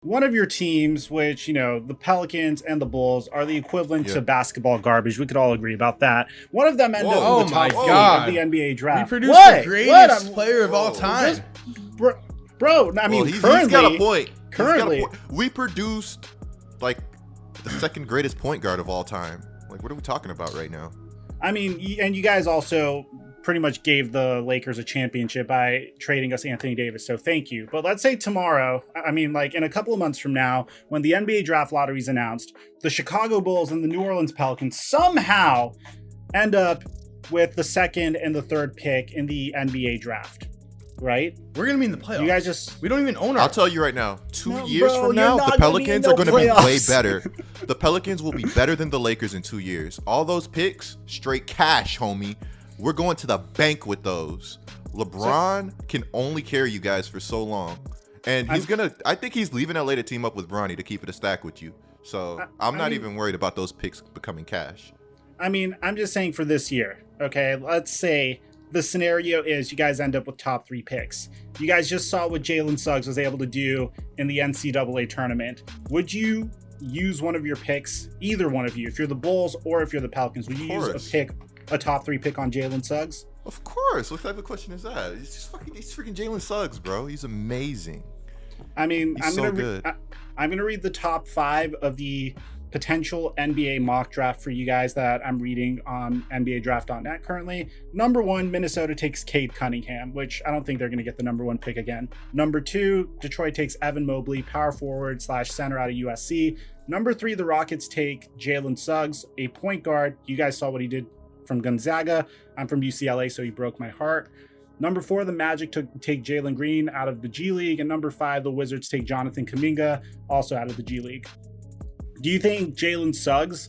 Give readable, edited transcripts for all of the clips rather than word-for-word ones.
one of your teams, which, the Pelicans and the Bulls are the equivalent to basketball garbage. We could all agree about that. One of them ended up in the top 3 of the NBA draft. We produced the greatest player of all time. Bro, I mean, he's got a point. Currently. We produced, like, the second greatest point guard of all time. Like, what are we talking about right now? I mean, and you guys also pretty much gave the Lakers a championship by trading us Anthony Davis, so thank you. But let's say tomorrow, I mean, like in a couple of months from now, when the NBA draft lottery is announced, the Chicago Bulls and the New Orleans Pelicans somehow end up with the 2nd and the 3rd pick in the NBA draft, right? We're going to be in the playoffs. You guys we don't even own our... I'll tell you right now, 2 years from now, the Pelicans are going to be way better. The Pelicans will be better than the Lakers in 2 years. All those picks, straight cash, homie. We're going to the bank with those. LeBron can only carry you guys for so long. And I think he's leaving LA to team up with Bronny to keep it a stack with you. So I'm not even worried about those picks becoming cash. I mean, I'm just saying for this year, okay? Let's say the scenario is you guys end up with top 3 picks. You guys just saw what Jalen Suggs was able to do in the NCAA tournament. Would you use one of your picks, either one of you, if you're the Bulls or if you're the Pelicans, would you use a top 3 pick on Jalen Suggs? Of course. What type of question is that? He's freaking Jalen Suggs, bro. He's amazing. I mean, I'm gonna read the top 5 of the potential NBA mock draft for you guys that I'm reading on NBADraft.net currently. Number 1, Minnesota takes Cade Cunningham, which I don't think they're going to get the number 1 pick again. Number 2, Detroit takes Evan Mobley, power forward / center out of USC. Number 3, the Rockets take Jalen Suggs, a point guard. You guys saw what he did from Gonzaga. I'm from UCLA, so he broke my heart. Number 4, the Magic take Jalen Green out of the G League. And number 5, the Wizards take Jonathan Kuminga, also out of the G League. Do you think Jalen Suggs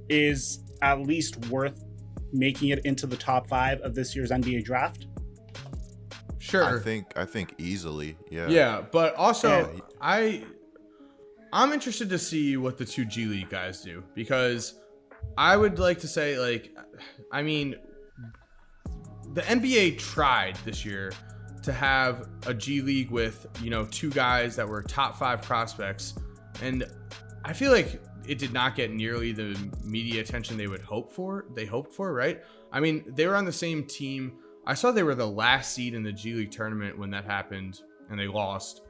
is at least worth making it into the top 5 of this year's NBA draft? Sure. I think easily, yeah. Yeah, but also I'm interested to see what the 2 G League guys do, because I would like to say, like, I mean, the NBA tried this year to have a G League with, 2 guys that were top 5 prospects, and I feel like it did not get nearly the media attention they hoped for, right? I mean, they were on the same team. I saw they were the last seed in the G League tournament when that happened, and they lost.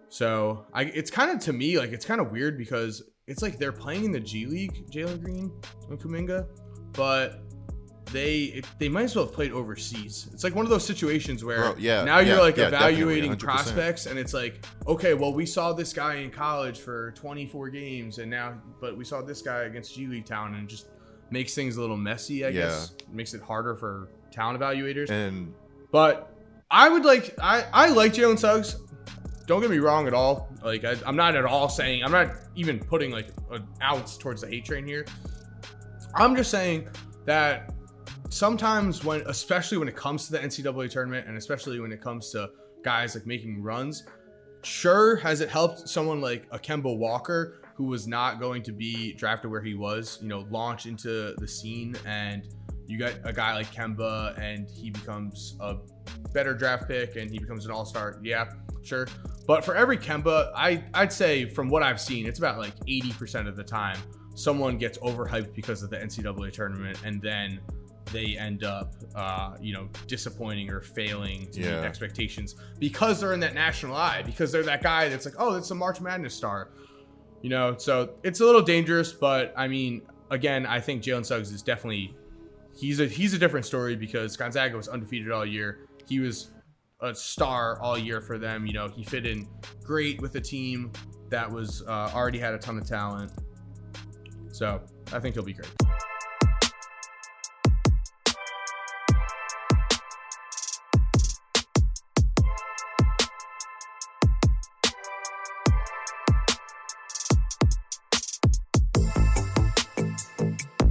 So it's kind of, to me, like, it's kind of weird, because it's like they're playing in the G League, Jalen Green and Kuminga, but they might as well have played overseas. It's like one of those situations where you're evaluating prospects, and it's like, okay, well, we saw this guy in college for 24 games, but we saw this guy against G League talent, and it just makes things a little messy, I guess. It makes it harder for talent evaluators. But I like Jalen Suggs. Don't get me wrong at all. Like, I'm not at all saying, I'm not even putting like an ounce towards the hate train here. I'm just saying that sometimes especially when it comes to the NCAA tournament, and especially when it comes to guys like making runs, sure, has it helped someone like a Kemba Walker, who was not going to be drafted where he was, launch into the scene, and you got a guy like Kemba and he becomes a better draft pick and he becomes an all-star. Yeah, sure. But for every Kemba, I'd say from what I've seen, it's about like 80% of the time someone gets overhyped because of the NCAA tournament, and then they end up, disappointing or failing to meet expectations because they're in that national eye, because they're that guy that's like, oh, that's a March Madness star, So it's a little dangerous, but I mean, again, I think Jalen Suggs is definitely, he's a different story, because Gonzaga was undefeated all year. He was a star all year for them. He fit in great with a team that was already had a ton of talent. So I think he'll be great.